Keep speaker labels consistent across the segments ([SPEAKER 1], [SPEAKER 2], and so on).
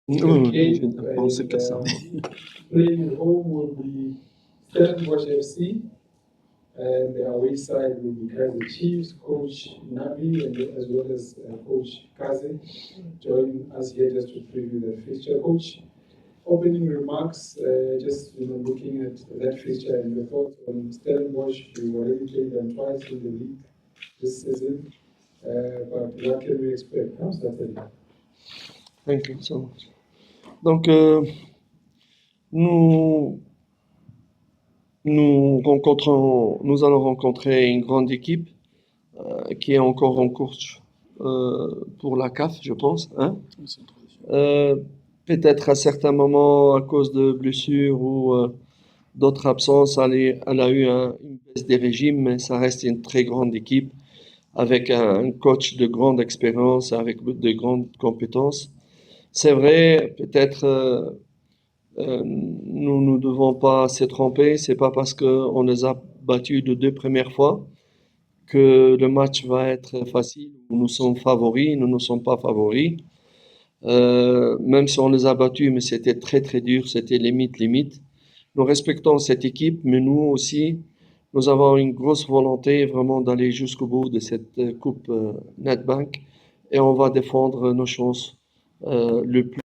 [SPEAKER 1] Oui,
[SPEAKER 2] Okay,
[SPEAKER 1] je pense que ça.
[SPEAKER 2] playing at home will be Stellenbosch FC, and the away side will be Kaizer Chiefs, Coach Nabi, and as well as Coach Kaze join us here just to preview the fixture. Coach, opening remarks, just looking at that fixture and your thoughts on Stellenbosch. You already played them twice in the league this season, but what can we expect on Saturday?
[SPEAKER 1] Thank you so much. Donc, nous, nous allons rencontrer une grande équipe qui est encore en course pour la CAF, je pense. Hein? Euh, Peut-être à certains moments, à cause de blessures ou d'autres absences, elle a eu une baisse des régimes, mais ça reste une très grande équipe avec un coach de grande expérience, avec de grandes compétences. C'est vrai, peut-être nous ne devons pas se tromper. C'est pas parce qu'on les a battus de deux premières fois que le match va être facile. Nous sommes favoris, nous ne sommes pas favoris. Même si on les a battus, mais c'était très très dur, c'était limite limite. Nous respectons cette équipe, mais nous aussi, nous avons une grosse volonté vraiment d'aller jusqu'au bout de cette coupe Netbank et on va défendre nos chances le plus.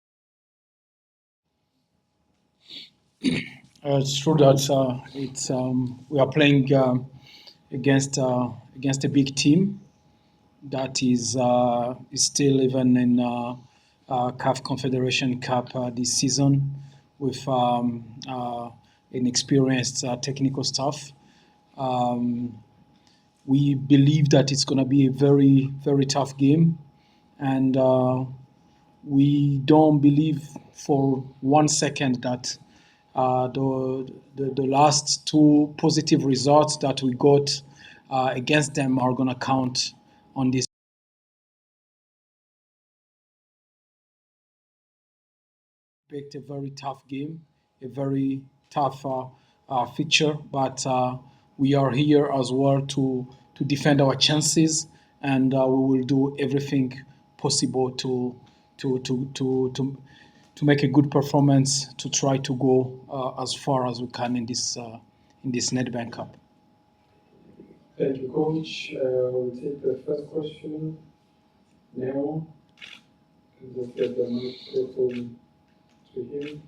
[SPEAKER 3] It's true that we are playing against a big team that is still even in CAF Confederation Cup this season with inexperienced technical staff. We believe that it's going to be a very, very tough game, and we don't believe for 1 second that the last two positive results that we got against them are going to count on this. Expect a very tough game, a very tough feature, but we are here as well to defend our chances, and we will do everything possible to make a good performance to try to go as far as we can in this Nedbank Cup.
[SPEAKER 2] Thank you, Coach. We'll take the first question now. Just get the microphone to him.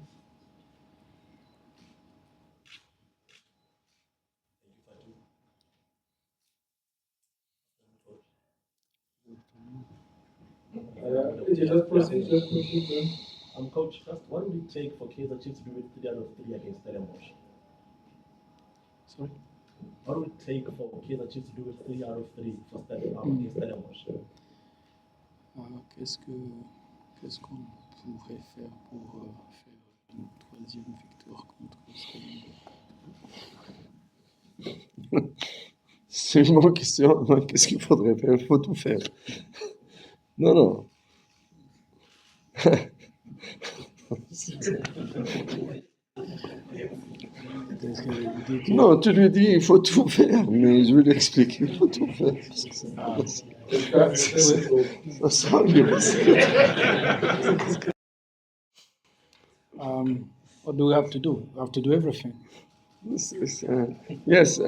[SPEAKER 2] Just proceed.
[SPEAKER 4] Coach, first, what would it take for Kaizer Chiefs to do it 3 out of 3 against Stellenbosch?
[SPEAKER 3] Sorry?
[SPEAKER 4] What would it take for Kaizer Chiefs to do it 3 out of 3 for against Stellenbosch?
[SPEAKER 3] Qu'est-ce qu'on pourrait faire pour faire une troisième victoire contre Stellenbosch?
[SPEAKER 1] C'est une bonne question. Qu'est-ce qu'il faudrait faire? Il faut tout faire. Non, non. Non, tu lui dis il faut tout faire, mais je vais lui expliquer il faut tout faire. Ça sera mieux.
[SPEAKER 3] What do we have to do? We have to do everything.
[SPEAKER 1] Yes.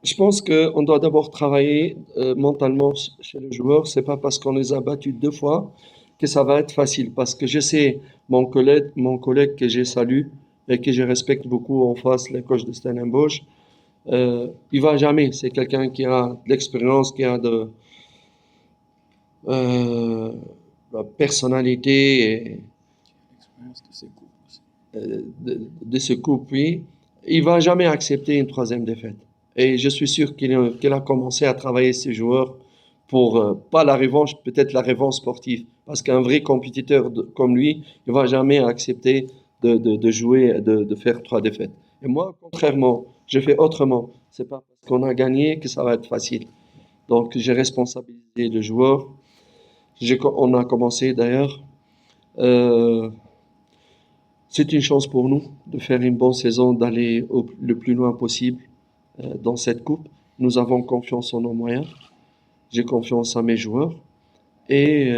[SPEAKER 1] Je pense qu'on doit d'abord travailler mentalement chez les joueurs. C'est pas parce qu'on les a battus deux fois que ça va être facile. Parce que je sais, mon collègue que je salue et que je respecte beaucoup en face, le coach de Stellenbosch, il va jamais. C'est quelqu'un qui a de l'expérience, qui a de la personnalité et de ce couple, oui. Il va jamais accepter une troisième défaite. Et je suis sûr qu'il a commencé à travailler ses joueurs pour, pas la revanche, peut-être la revanche sportive. Parce qu'un vrai compétiteur comme lui, il va jamais accepter de jouer, de faire 3 défaites. Et moi, contrairement, je fais autrement. C'est pas parce qu'on a gagné que ça va être facile. Donc, j'ai responsabilisé le joueur. On a commencé d'ailleurs. C'est une chance pour nous de faire une bonne saison, d'aller le plus loin possible dans cette coupe. Nous avons confiance en nos moyens. J'ai confiance à mes joueurs. Et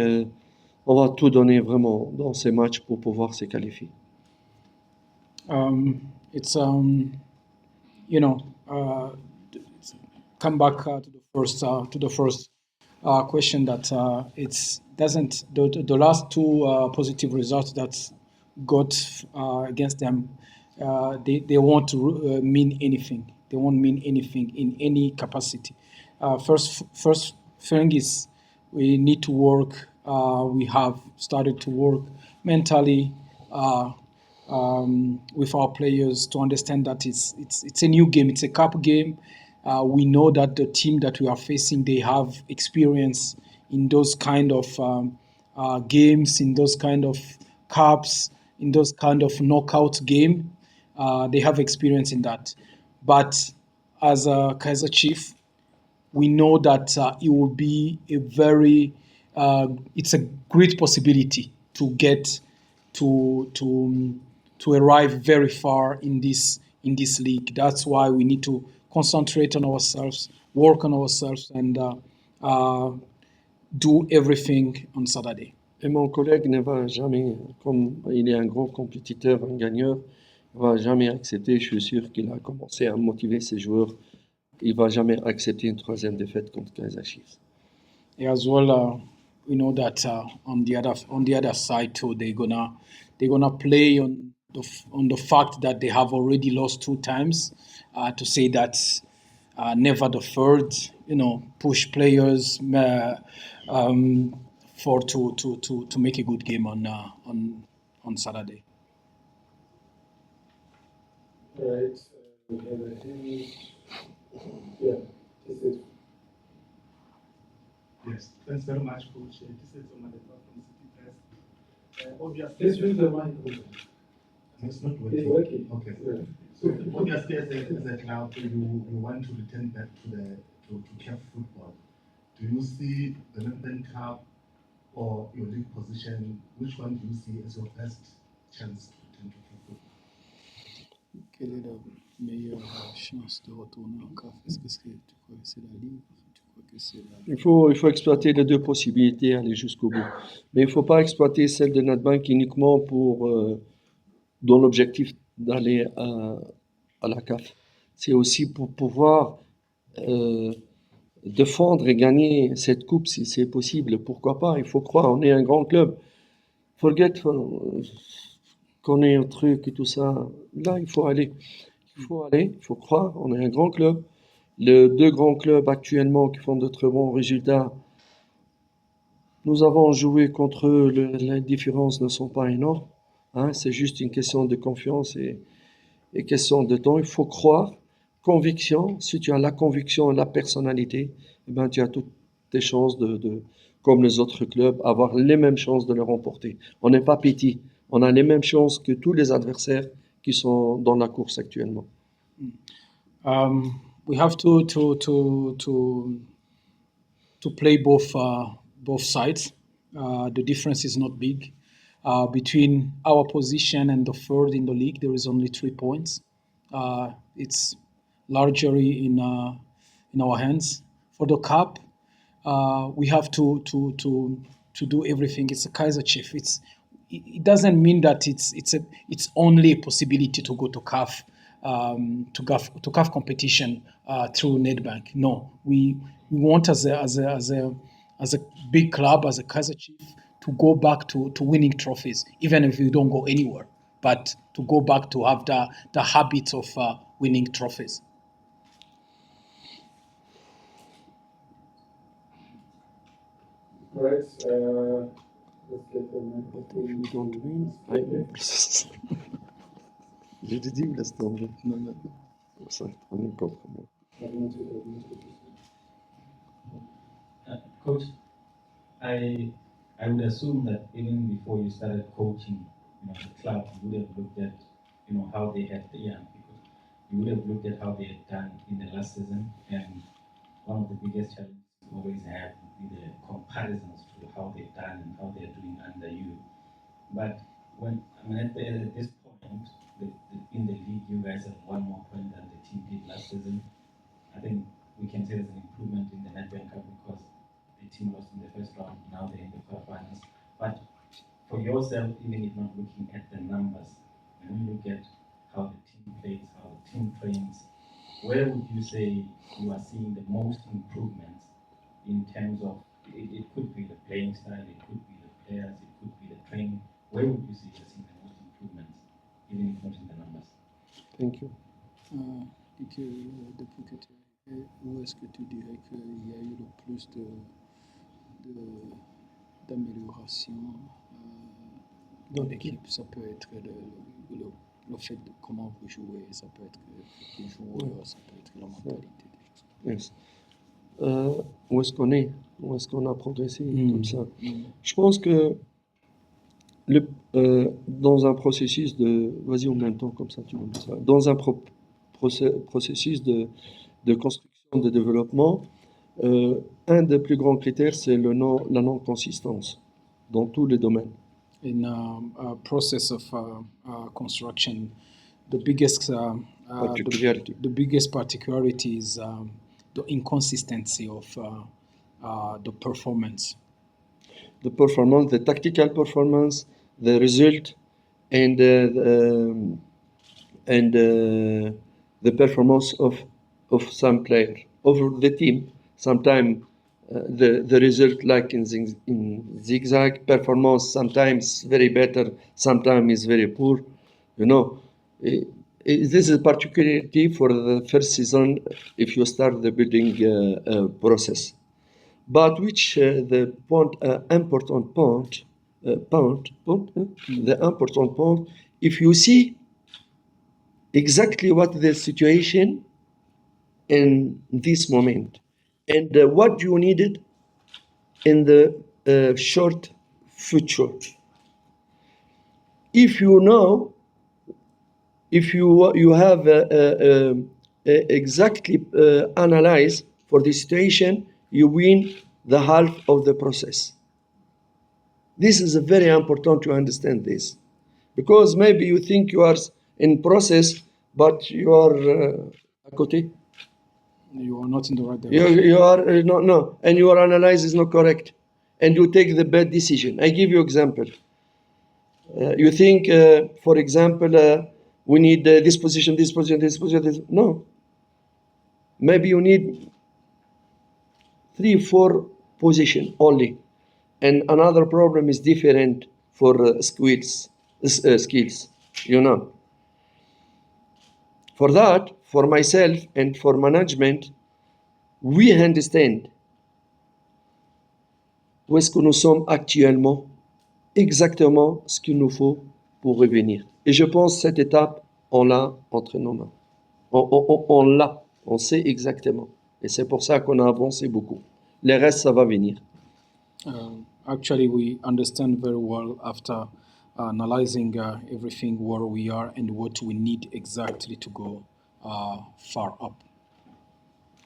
[SPEAKER 1] on va tout donner vraiment dans ces matchs pour pouvoir se qualifier.
[SPEAKER 3] It's you know come back to the first question that it's doesn't the last two positive results that got against them they won't mean anything. They won't mean anything in any capacity. First thing is we need to work. We have started to work mentally with our players to understand that it's a new game. It's a cup game. We know that the team that we are facing, they have experience in those kind of games, in those kind of cups, in those kind of knockout game. They have experience in that. But as a Kaiser Chief, we know that it will be a very it's a great possibility to get to arrive very far in this league. That's why we need to concentrate on ourselves, work on ourselves, and uh, do everything on Saturday.
[SPEAKER 1] Et mon collègue ne va jamais, comme il est un gros compétiteur, un gagneur, il va jamais accepter, je suis sûr qu'il a commencé à motiver ses joueurs, il va jamais accepter une troisième défaite contre Kaizer Chiefs.
[SPEAKER 3] As well, we know that on the other side too, they're gonna play on the fact that they have already lost two times, to say that never the third. Push players for to make a good game on Saturday.
[SPEAKER 2] All right. We have a hand. Yeah, this is.
[SPEAKER 4] Yes, thanks very much, Coach. This is Omar from City Press. Obviously,
[SPEAKER 2] Please use the mic.
[SPEAKER 4] it's not
[SPEAKER 2] It's
[SPEAKER 4] working.
[SPEAKER 2] working.
[SPEAKER 4] Okay.
[SPEAKER 2] Yeah.
[SPEAKER 4] So obviously, as a club, you want to return back to CAF football. Do you see the Nedbank Cup or your league position? Which one do you see as your best chance to return to CAF football?
[SPEAKER 3] Quelle est la meilleure chance de retourner en CAF? Est-ce que tu crois que c'est la Ligue? Tu crois que c'est la...
[SPEAKER 1] Il faut exploiter les deux possibilités, aller jusqu'au bout. Mais il ne faut pas exploiter celle de Nedbank uniquement dans l'objectif d'aller à la CAF. C'est aussi pour pouvoir défendre et gagner cette coupe si c'est possible. Pourquoi pas? Il faut croire, on est un grand club. Forget qu'on est un truc et tout ça. Là, il faut aller. Il faut croire, on est un grand club. Les deux grands clubs actuellement qui font de très bons résultats, nous avons joué contre eux, les différences ne sont pas énormes. Hein, c'est juste une question de confiance et question de temps. Il faut croire, conviction. Si tu as la conviction et la personnalité, eh ben, tu as toutes tes chances comme les autres clubs, avoir les mêmes chances de le remporter. On n'est pas petit. On a les mêmes chances que tous les adversaires qui sont dans la course actuellement.
[SPEAKER 3] We have to play both sides. The difference is not big. Between our position and the third in the league, there is only 3 points. It's largely in our hands. For the cup, we have to do everything. It's a Kaiser Chief. It doesn't mean that it's only a possibility to go to CAF to CAF competition through Nedbank. No, we want as a big club, as a Kaiser Chief, to go back to winning trophies, even if we don't go anywhere, but to go back to have the habit of winning trophies.
[SPEAKER 2] All right. Let's get the microphone.
[SPEAKER 1] If you don't win, I win. J'ai dit, laisse tomber. Non. Comme ça, on est contre moi.
[SPEAKER 5] Coach, I would assume that even before you started coaching, the club, you would have looked at, how they had because you would have looked at how they had done in the last season, and one of the biggest challenges you always have would be the comparisons to how they've done and how they're doing under you. But at this point, in the league, you guys have one more point than the team did last season. I think we can say there's an improvement in the Nedbank Cup because the team lost in the first round. Now they're in the quarterfinals. But for yourself, even if not looking at the numbers, when you look at how the team plays, how the team trains, where would you say you are seeing the most improvements in terms of it could be the playing style, it could be the players, it could be the training. Where would you say you're seeing the most improvements, even if not in the numbers?
[SPEAKER 1] Thank you.
[SPEAKER 3] Et que depuis que tu es arrivé, où est-ce que tu dirais qu'il y a eu le plus d'amélioration dans l'équipe? Ça peut être le fait de comment vous jouez, ça peut être les joueurs, ça peut être la mentalité, des choses comme ça.
[SPEAKER 1] Yes. Où est-ce qu'on est? Où est-ce qu'on a progressé comme ça? Je pense que dans un processus de... Vas-y en même temps, comme ça tu me dis ça. Dans un processus de construction, de développement, un des plus grands critères, c'est la non-consistance dans tous les domaines.
[SPEAKER 3] In a process of construction, the biggest
[SPEAKER 1] Particularity.
[SPEAKER 3] the biggest particularity is the inconsistency of the performance.
[SPEAKER 1] The performance, the tactical performance, the result, and the performance of some player over the team. Sometimes the result, like in zigzag performance, sometimes very better, sometimes is very poor. You know, this is a particularity for the first season if you start the building process. But which the important point, the important point, if you see exactly what the situation in this moment and what you needed in the short future. If you know, if you have exactly analyze for the situation, you win the half of the process. This is very important to understand this, because maybe you think you are in process, but you are à côté.
[SPEAKER 3] You are not in the right direction.
[SPEAKER 1] You are no, and your analysis is not correct, and you take the bad decision. I give you example. You think, for example, we need this position, this position, this position. This. No. Maybe you need 3-4 position only, and another problem is different for skills. You know. For that, for myself and for management, we understand où est-ce que nous sommes actuellement, exactement ce qu'il nous faut pour revenir. Et je pense que cette étape, on l'a entre nos mains. On l'a, on sait exactement. Et c'est pour ça qu'on a avancé beaucoup. Le reste, ça va venir.
[SPEAKER 3] Actually, we understand very well after analyzing everything where we are and what we need exactly to go far up.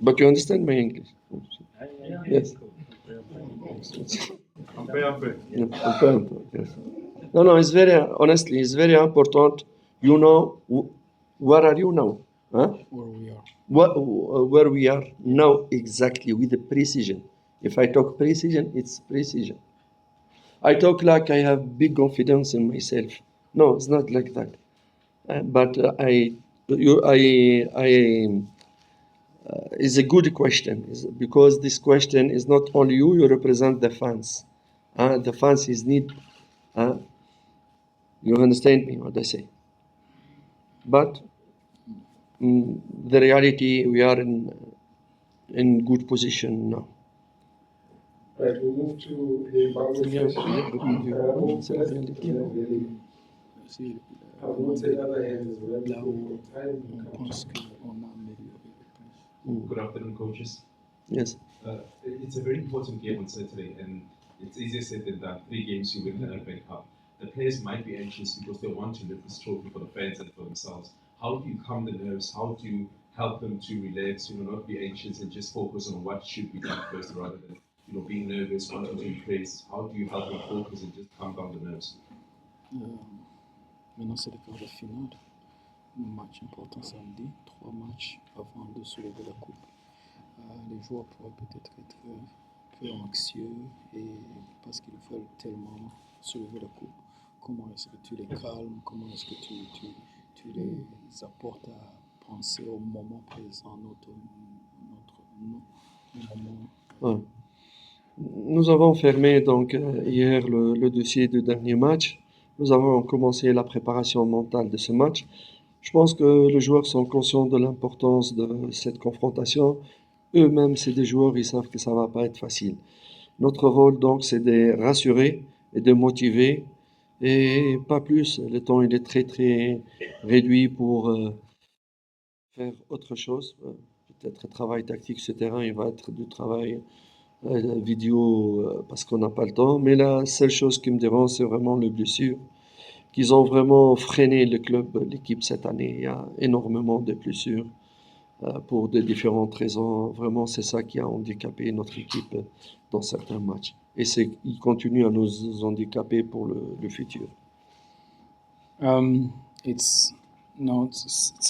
[SPEAKER 1] But you understand my English? Yes.
[SPEAKER 6] Un peu.
[SPEAKER 1] Yeah, un peu, yes. No, it's very, honestly, it's very important. You know, where are you now? Huh?
[SPEAKER 3] Where we are.
[SPEAKER 1] Where we are now exactly with the precision. If I talk precision, it's precision. I talk like I have big confidence in myself. No, it's not like that. But it's a good question, because this question is not only you represent the fans. The fans is need. You understand me what I say? But the reality, we are in good position now.
[SPEAKER 2] Right, we move to the Bible session.
[SPEAKER 3] C'est
[SPEAKER 2] I won't say other hands as well.
[SPEAKER 3] là où
[SPEAKER 2] Time
[SPEAKER 3] on pense qu'on a amélioré le plus.
[SPEAKER 6] Good afternoon, coaches.
[SPEAKER 1] Yes.
[SPEAKER 6] It's a very important game on Saturday, and it's easier said than done. 3 games, you win the Nedbank Cup. The players might be anxious because they want to lift this trophy for the fans and for themselves. How do you calm the nerves? How do you help them to relax, not be anxious and just focus on what should be done first rather than, being nervous, wanting to impress? How do you help them focus and just calm down the nerves?
[SPEAKER 3] Maintenant, c'est le quart de finale. Match important samedi, 3 matchs avant de soulever la coupe. Les joueurs pourraient peut-être être peu anxieux et parce qu'ils veulent tellement soulever la coupe. Comment est-ce que tu les calmes? Comment est-ce que tu les apportes à penser au moment présent, notre moment?
[SPEAKER 1] Ouais. Nous avons fermé donc hier le dossier du dernier match. Nous avons commencé la préparation mentale de ce match. Je pense que les joueurs sont conscients de l'importance de cette confrontation. Eux-mêmes, c'est des joueurs, ils savent que ça va pas être facile. Notre rôle donc, c'est de rassurer et de motiver et pas plus. Le temps, il est très très réduit pour faire autre chose. Peut-être travail tactique, etc. Il va être du travail vidéo parce qu'on n'a pas le temps. Mais la seule chose qui me dérange, c'est vraiment les blessures qu'ils ont vraiment freiné le club, l'équipe cette année. Il y a énormément de blessures pour de différentes raisons. Vraiment, c'est ça qui a handicapé notre équipe dans certains matchs. Et c'est, il continue à nous handicaper pour le futur.
[SPEAKER 3] It's no, it's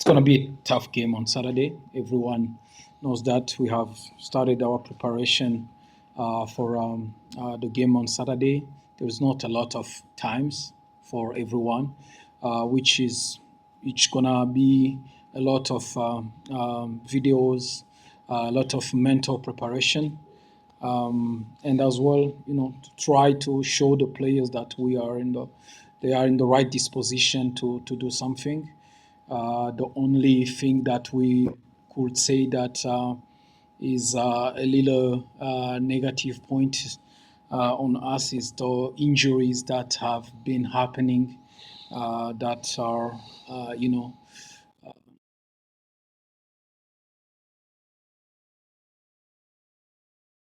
[SPEAKER 3] gonna be a tough game on Saturday. Everyone knows that. We have started our preparation for the game on Saturday. There is not a lot of times for everyone, which is it's gonna be a lot of videos, a lot of mental preparation, and as well, to try to show the players that they are in the right disposition to do something. The only thing that we could say that is a little negative point on us is the injuries that have been happening that are,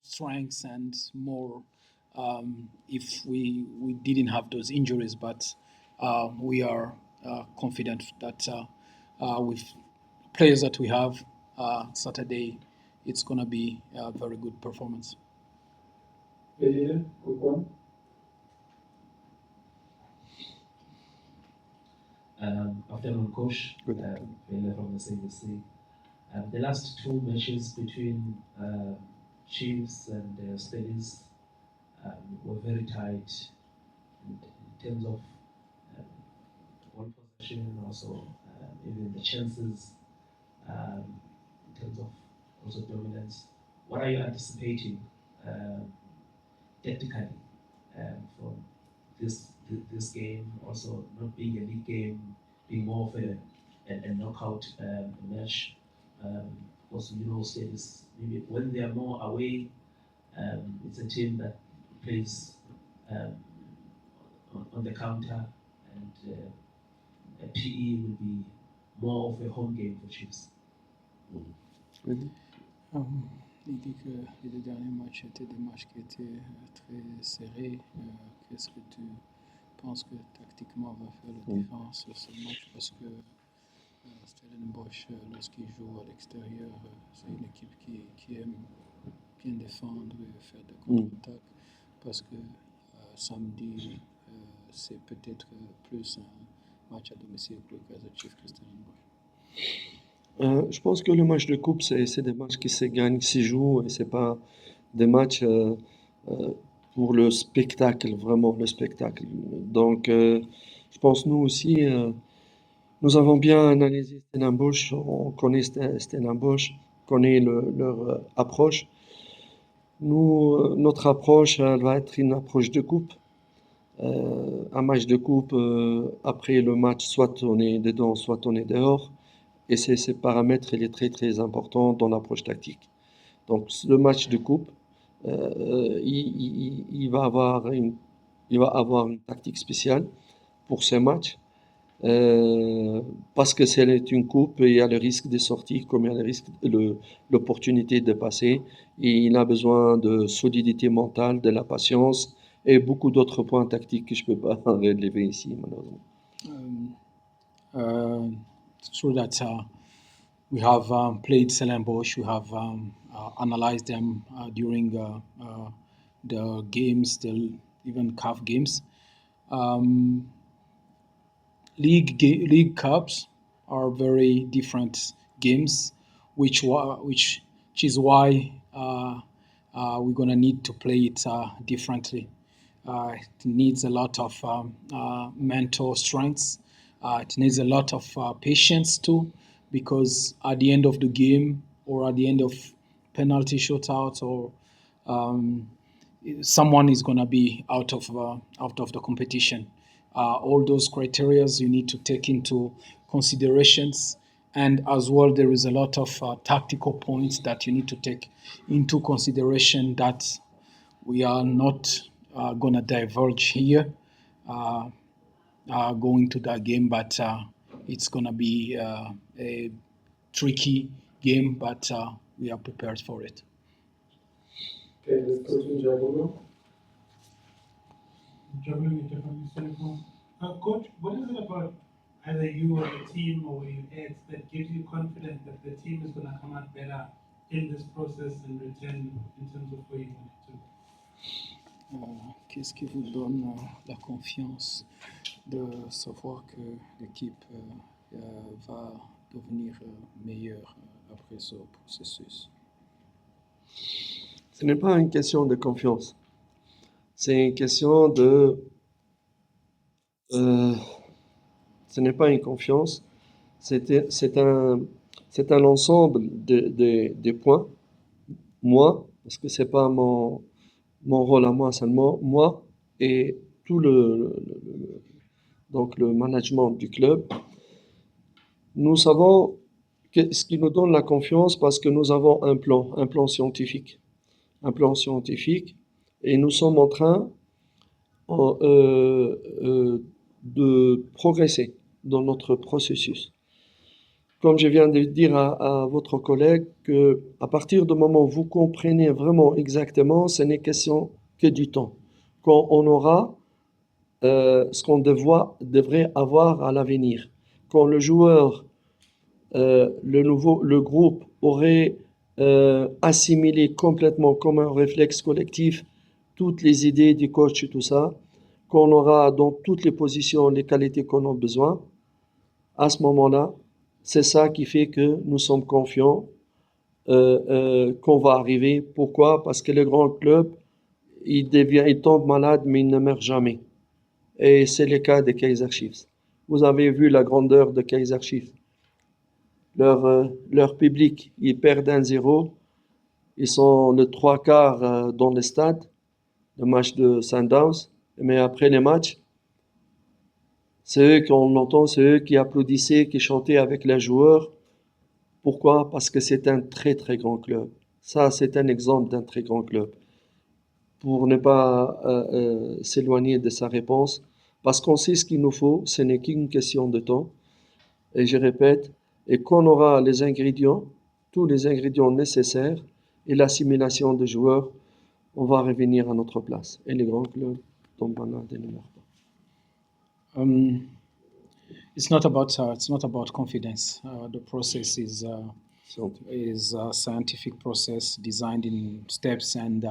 [SPEAKER 3] strengths and more if we didn't have those injuries. But we are confident that with players that we have Saturday, it's going to be a very good performance.
[SPEAKER 2] Yeah, quick one.
[SPEAKER 5] Afternoon, coach.
[SPEAKER 1] Good.
[SPEAKER 5] Vele from the CBC. The last two matches between Chiefs and Steadies were very tight in terms of ball possession, also even the chances, in terms of also dominance. What are you anticipating tactically from this game? Also, not being a league game, being more of a knockout match. Also, Steadies maybe when they are more away, it's a team that plays um, on the counter, and a PE will be more of a home game for Chiefs.
[SPEAKER 1] Really?
[SPEAKER 3] Il dit que les deux derniers matchs étaient des matchs qui étaient très serrés. Qu'est-ce que tu penses que tactiquement va faire la différence sur ce match? Parce que Stellenbosch, lorsqu'il joue à l'extérieur, c'est une équipe qui aime bien défendre et faire des contre-attaques. Parce que samedi, c'est peut-être plus un match à domicile pour le Kaizer Chiefs que Stellenbosch.
[SPEAKER 1] Je pense que le match de coupe, c'est des matchs qui se gagnent, qui se jouent, et c'est pas des matchs pour le spectacle, vraiment le spectacle. Donc, je pense nous aussi, nous avons bien analysé Stellenbosch, on connaît Stellenbosch, on connaît leur approche. Nous, notre approche, elle va être une approche de coupe. Un match de coupe, après le match, soit on est dedans, soit on est dehors. Et ce paramètre, il est très très important dans l'approche tactique. Donc le match de coupe, il va il va avoir une tactique spéciale pour ce match. Parce que c'est une coupe, il y a le risque de sortie, comme il y a l'opportunité de passer. Et il a besoin de solidité mentale, de la patience et beaucoup d'autres points tactiques que je ne peux pas relever ici, malheureusement.
[SPEAKER 3] It's true that we have played Stellenbosch. We have analyzed them during the games, even CAF games. Um, league cups are very different games, which is why we're going to need to play it differently. It needs a lot of mental strength. It needs a lot of patience too, because at the end of the game or at the end of penalty shootout or someone is going to be out of the competition. All those criterias you need to take into considerations, and as well there is a lot of tactical points that you need to take into consideration that we are not going to diverge here going to that game, but it's going to be a tricky game, but we are prepared for it.
[SPEAKER 2] Okay, let's go to Jabulo.
[SPEAKER 7] Juggling a different Stellenbosch. Coach, what is it about either you or the team or your heads that gives you confidence that the team is going to come out better in this process and return in terms of where you want it to?
[SPEAKER 3] Qu'est-ce qui vous donne la confiance de savoir que l'équipe va devenir meilleure après ce processus?
[SPEAKER 1] Ce n'est pas une question de confiance. C'est une question de... ce n'est pas une confiance, c'est un ensemble de points. Moi, parce que c'est pas mon rôle à moi seulement, moi et tout donc le management du club, nous savons ce qui nous donne la confiance parce que nous avons un plan scientifique. Un plan scientifique, et nous sommes en train de progresser dans notre processus. Comme je viens de dire à votre collègue, que à partir du moment où vous comprenez vraiment exactement, ce n'est question que du temps. Quand on aura ce qu'on devrait avoir à l'avenir, quand le joueur, le groupe aurait assimilé complètement comme un réflexe collectif toutes les idées du coach et tout ça, qu'on aura dans toutes les positions les qualités qu'on a besoin, à ce moment-là, c'est ça qui fait que nous sommes confiants qu'on va arriver. Pourquoi? Parce que le grand club, il tombe malade, mais il ne meurt jamais. Et c'est le cas des Kaizer Chiefs. Vous avez vu la grandeur de Kaizer Chiefs. Leur public, ils perdent 1-0. Ils sont le 3/4 dans le stade, le match de Sundowns. Mais après les matchs, c'est eux qu'on entend, c'est eux qui applaudissaient, qui chantaient avec les joueurs. Pourquoi? Parce que c'est un très très grand club. Ça, c'est un exemple d'un très grand club. Pour ne pas s'éloigner de sa réponse, parce qu'on sait ce qu'il nous faut, ce n'est qu'une question de temps. Et je répète, et qu'on aura les ingrédients, tous les ingrédients nécessaires et l'assimilation des joueurs, on va revenir à notre place. Et les grands clubs tombent malades et ne meurent pas.
[SPEAKER 3] It's not about confidence. The process is a scientific process designed in steps, and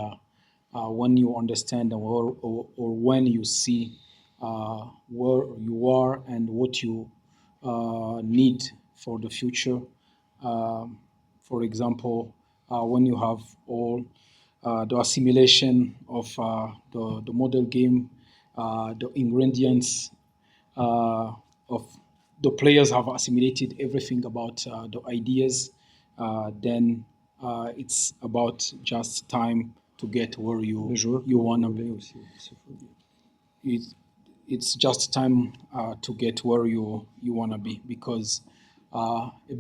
[SPEAKER 3] when you understand or when you see where you are and what you need for the future. For example, when you have all the assimilation of the model game, the ingredients of the players have assimilated everything about the ideas, then it's about just time to get where you want to be. It's just time to get where you want to be, because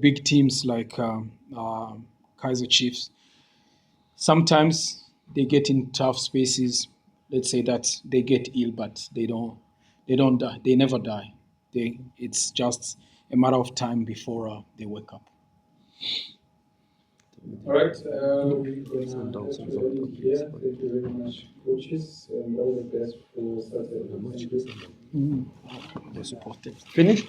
[SPEAKER 3] big teams like Kaizer Chiefs, sometimes they get in tough spaces. Let's say that they get ill, but they don't die. They never die. It's just a matter of time before they wake up.
[SPEAKER 2] All right, we're going to end here. Thank you very much, coaches, and all the best for Saturday. Thank you.
[SPEAKER 1] Finish?